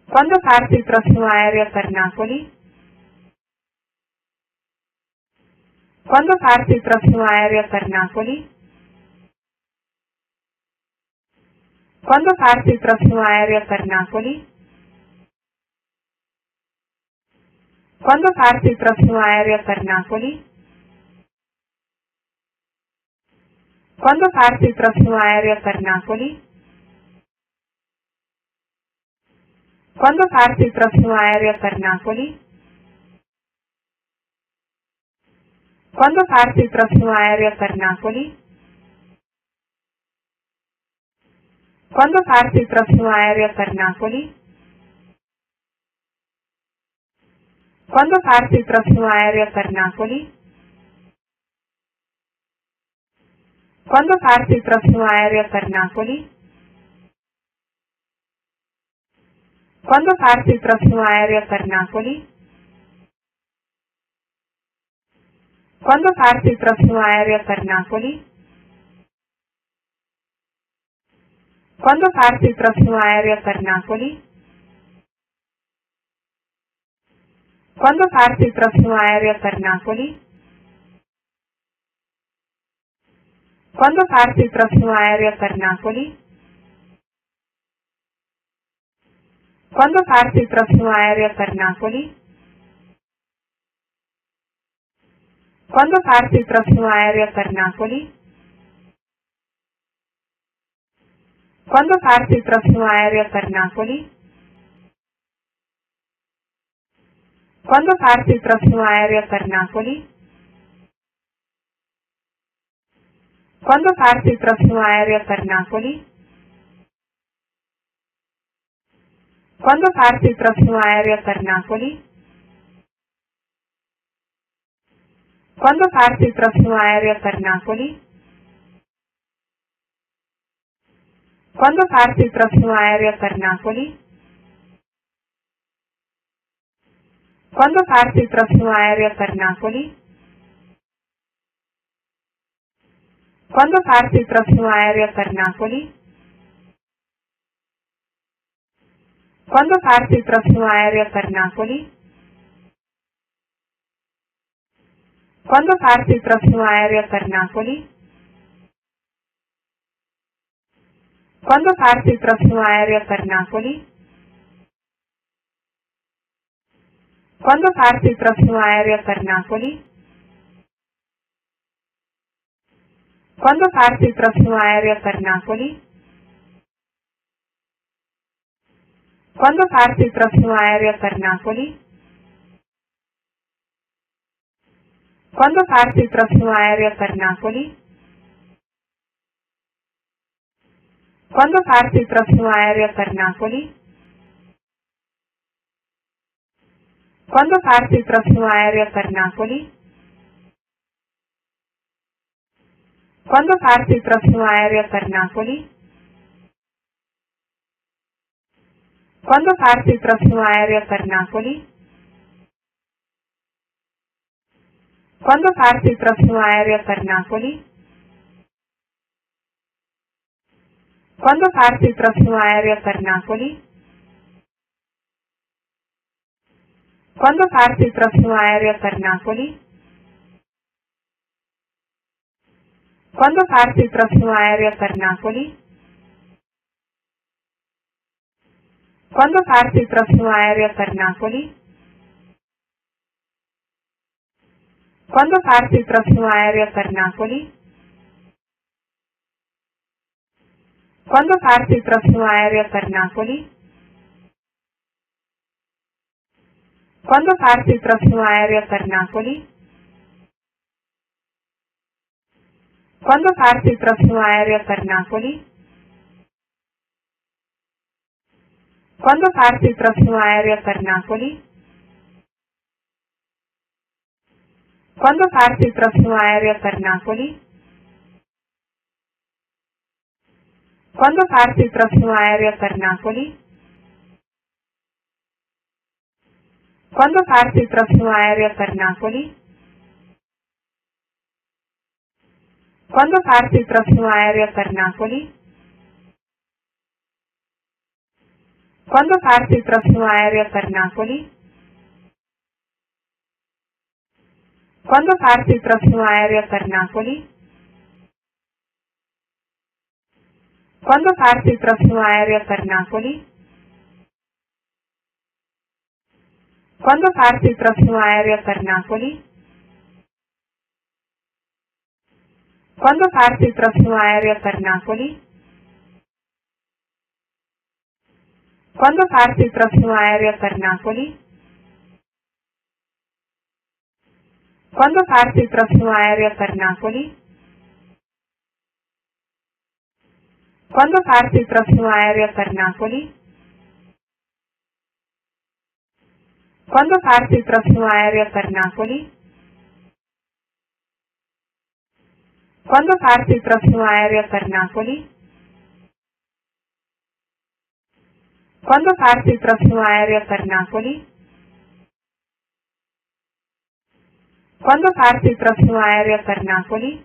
Quando parte il prossimo aereo per Napoli? Quando parte il prossimo aereo per Napoli? Quando parte il prossimo aereo per Napoli? Quando parte il prossimo aereo per Napoli? Quando parte il prossimo aereo per Napoli? Quando parte il prossimo aereo per Napoli? Quando parte il prossimo aereo per Napoli? Quando parte il prossimo aereo per Napoli? Quando parte il prossimo aereo per Napoli? Quando parte il prossimo aereo per Napoli? Quando parte il prossimo aereo per Napoli? Quando parte il prossimo aereo per Napoli? Quando parte il prossimo aereo per Napoli? Quando parte il prossimo aereo per Napoli? Quando parte il prossimo aereo per Napoli? Quando parte il prossimo aereo per Napoli? Quando parte il prossimo aereo per Napoli? Quando parte il prossimo aereo per Napoli? Quando parte il prossimo aereo per Napoli? Quando parte il prossimo aereo per Napoli? Quando parte il prossimo aereo per Napoli? Quando parte il prossimo aereo per Napoli? Quando parte il prossimo aereo per Napoli? Quando parte il prossimo aereo per Napoli? Quando parte il prossimo aereo per Napoli? Quando parte il prossimo aereo per Napoli? Quando parte il prossimo aereo per Napoli? Quando parte il prossimo aereo per Napoli? Quando parte il prossimo aereo per Napoli? Quando parte il prossimo aereo per Napoli? Quando parte il prossimo aereo per Napoli? Quando parte il prossimo aereo per Napoli? Quando parte il prossimo aereo per Napoli? Quando parte il prossimo aereo per Napoli? Quando parte il prossimo aereo per Napoli? Quando parte il prossimo aereo per Napoli? Quando parte il prossimo aereo per Napoli? Quando parte il prossimo aereo per Napoli? Quando parte il prossimo aereo per Napoli? Quando parte il prossimo aereo per Napoli? Quando parte il prossimo aereo per Napoli? Quando parte il prossimo aereo per Napoli? Quando parte il prossimo aereo per Napoli? Quando parte il prossimo aereo per Napoli? Quando parte il prossimo aereo per Napoli? Quando parte il prossimo aereo per Napoli? Quando parte il prossimo aereo per Napoli? Quando parte il prossimo aereo per Napoli? Quando parte il prossimo aereo per Napoli? Quando parte il prossimo aereo per Napoli? Quando parte il prossimo aereo per Napoli? Quando parte il prossimo aereo per Napoli? Quando parte il prossimo aereo per Napoli? Quando parte il prossimo aereo per Napoli? Quando parte il prossimo aereo per Napoli? Quando parte il prossimo aereo per Napoli? Quando parte il prossimo aereo per Napoli? Quando parte il prossimo aereo per Napoli? Quando parte il prossimo aereo per Napoli? Quando parte il prossimo aereo per Napoli? Quando parte il prossimo aereo per Napoli?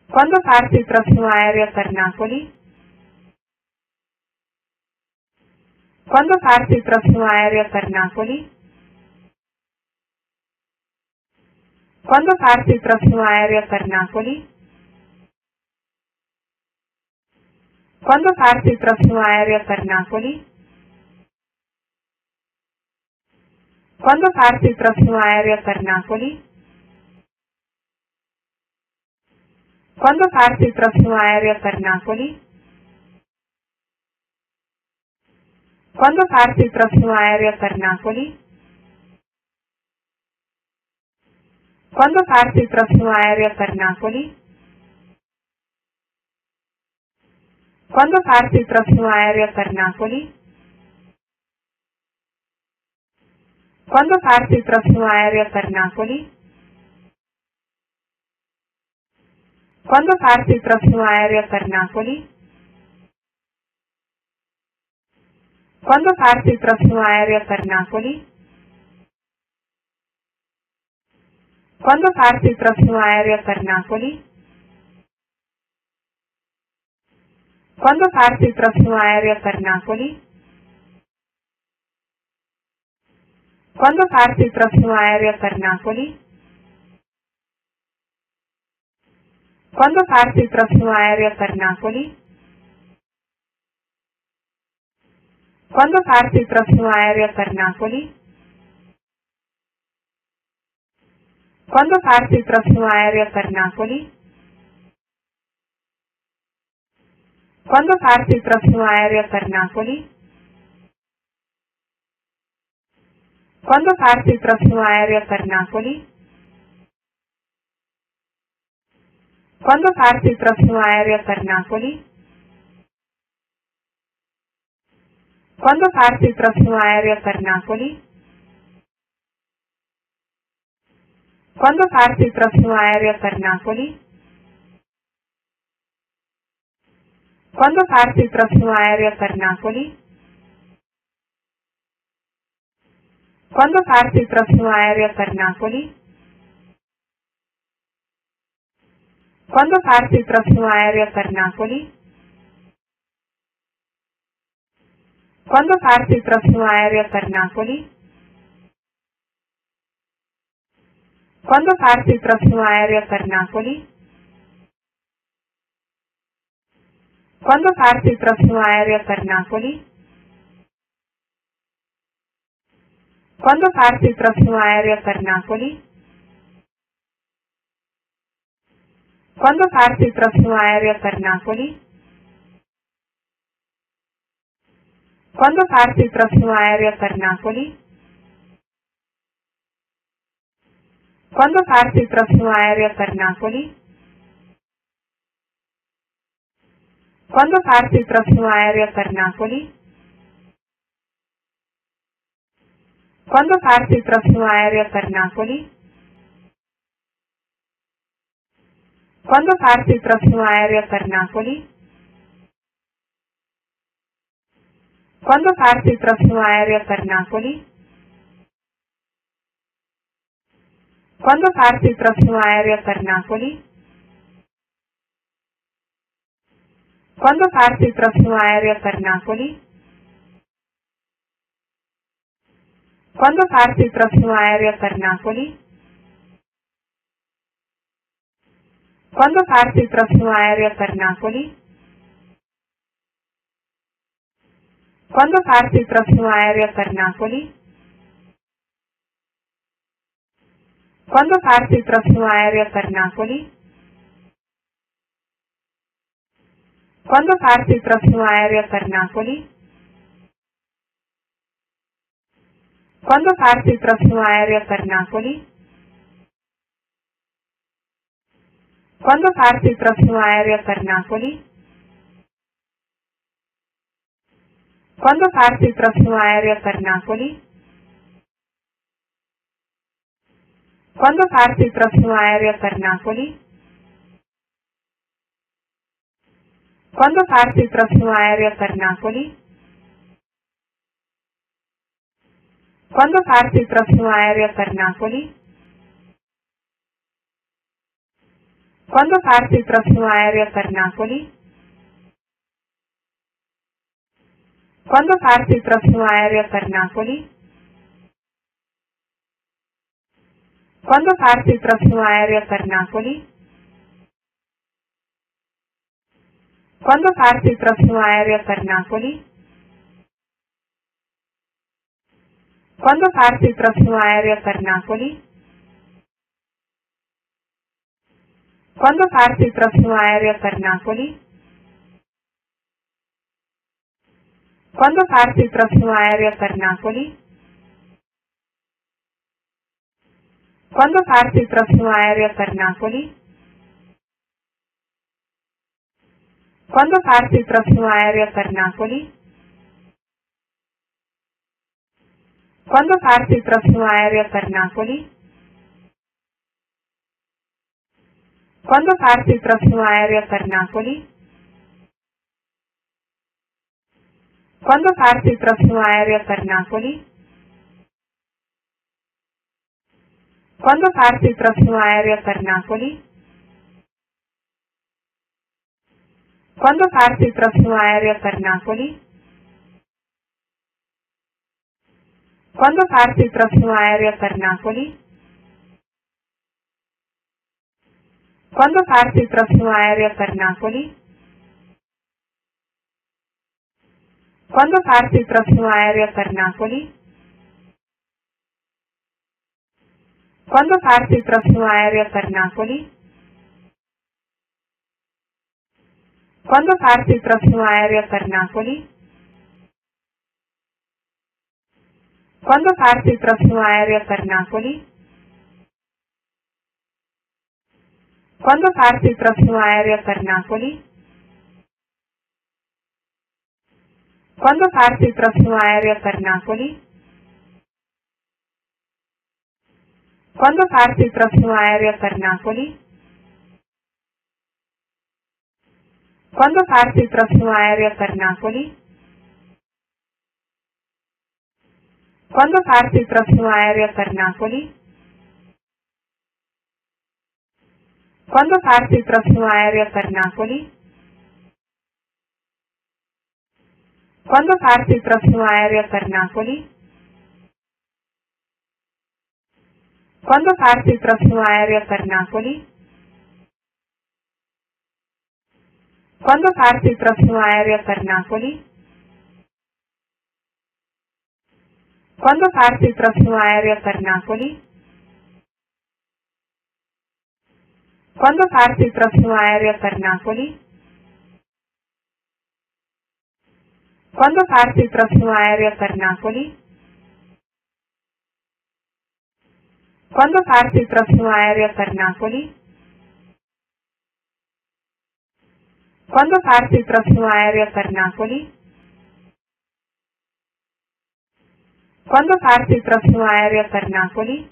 Quando parte il prossimo aereo per Napoli? Quando parte il prossimo aereo per Napoli? Quando parte il prossimo aereo per Napoli? Quando parte il prossimo aereo per Napoli? Quando parte il prossimo aereo per Napoli? Quando parte il prossimo aereo per Napoli? Quando parte il prossimo aereo per Napoli? Quando parte il prossimo aereo per Napoli? Quando parte il prossimo aereo per Napoli? Quando parte il prossimo aereo per Napoli? Quando parte il prossimo aereo per Napoli? Quando parte il prossimo aereo per Napoli? Quando parte il prossimo aereo per Napoli? Quando parte il prossimo aereo per Napoli? Quando parte il prossimo aereo per Napoli? Quando parte il prossimo aereo per Napoli? Quando parte il prossimo aereo per Napoli? Quando parte il prossimo aereo per Napoli? Quando parte il prossimo aereo per Napoli? Quando parte il prossimo aereo per Napoli? Quando parte il prossimo aereo per Napoli? Quando parte il prossimo aereo per Napoli? Quando parte il prossimo aereo per Napoli? Quando parte il prossimo aereo per Napoli? Quando parte il prossimo aereo per Napoli? Quando parte il prossimo aereo per Napoli? Quando parte il prossimo aereo per Napoli? Quando parte il prossimo aereo per Napoli? Quando parte il prossimo aereo per Napoli? Quando parte il prossimo aereo per Napoli? Quando parte il prossimo aereo per Napoli? Quando parte il prossimo aereo per Napoli? Quando parte il prossimo aereo per Napoli? Quando parte il prossimo aereo per Napoli? Quando parte il prossimo aereo per Napoli? Quando parte il prossimo aereo per Napoli? Quando parte il prossimo aereo per Napoli? Quando parte il prossimo aereo per Napoli? Quando parte il prossimo aereo per Napoli? Quando parte il prossimo aereo per Napoli? Quando parte il prossimo aereo per Napoli? Quando parte il prossimo aereo per Napoli? Quando parte il prossimo aereo per Napoli? Quando parte il prossimo aereo per Napoli? Quando parte il prossimo aereo per Napoli? Quando parte il prossimo aereo per Napoli? Quando parte il prossimo aereo per Napoli? Quando parte il prossimo aereo per Napoli? Quando parte il prossimo aereo per Napoli? Quando parte il prossimo aereo per Napoli? Quando parte il prossimo aereo per Napoli? Quando parte il prossimo aereo per Napoli? Quando parte il prossimo aereo per Napoli? Quando parte il prossimo aereo per Napoli? Quando parte il prossimo aereo per Napoli? Quando parte il prossimo aereo per Napoli? Quando parte il prossimo aereo per Napoli? Quando parte il prossimo aereo per Napoli? Quando parte il prossimo aereo per Napoli? Quando parte il prossimo aereo per Napoli? Quando parte il prossimo aereo per Napoli? Quando parte il prossimo aereo per Napoli? Quando parte il prossimo aereo per Napoli? Quando parte il prossimo aereo per Napoli? Quando parte il prossimo aereo per Napoli? Quando parte il prossimo aereo per Napoli? Quando parte il prossimo aereo per Napoli? Quando parte il prossimo aereo per Napoli? Quando parte il prossimo aereo per Napoli? Quando parte il prossimo aereo per Napoli? Quando parte il prossimo aereo per Napoli? Quando parte il prossimo aereo per Napoli? Quando parte il prossimo aereo per Napoli? Quando parte il prossimo aereo per Napoli? Quando parte il prossimo aereo per Napoli? Quando parte il prossimo aereo per Napoli? Quando parte il prossimo aereo per Napoli? Quando parte il prossimo aereo per Napoli? Quando parte il prossimo aereo per Napoli? Quando parte il prossimo aereo per Napoli? Quando parte il prossimo aereo per Napoli? Quando parte il prossimo aereo per Napoli? Quando parte il prossimo aereo per Napoli? Quando parte il prossimo aereo per Napoli? Quando parte il prossimo aereo per Napoli? Quando parte il prossimo aereo per Napoli?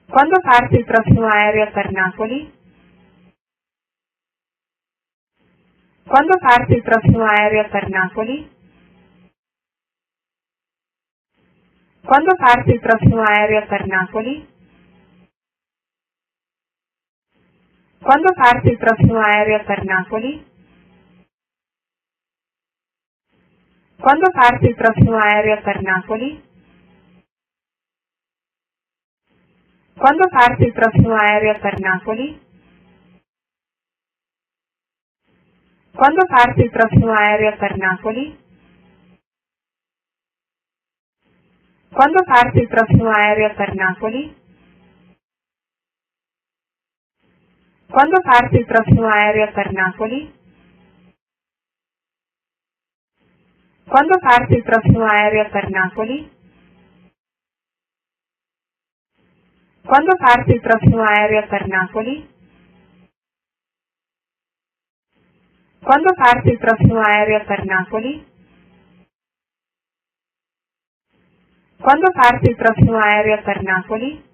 Quando parte il prossimo aereo per Napoli? Quando parte il prossimo aereo per Napoli? Quando parte il prossimo aereo per Napoli? Quando parte il prossimo aereo per Napoli? Quando parte il prossimo aereo per Napoli? Quando parte il prossimo aereo per Napoli? Quando parte il prossimo aereo per Napoli? Quando parte il prossimo aereo per Napoli? Quando parte il prossimo aereo per Napoli? Quando parte il prossimo aereo per Napoli? Quando parte il prossimo aereo per Napoli? Quando parte il prossimo aereo per Napoli? Quando parte il prossimo aereo per Napoli?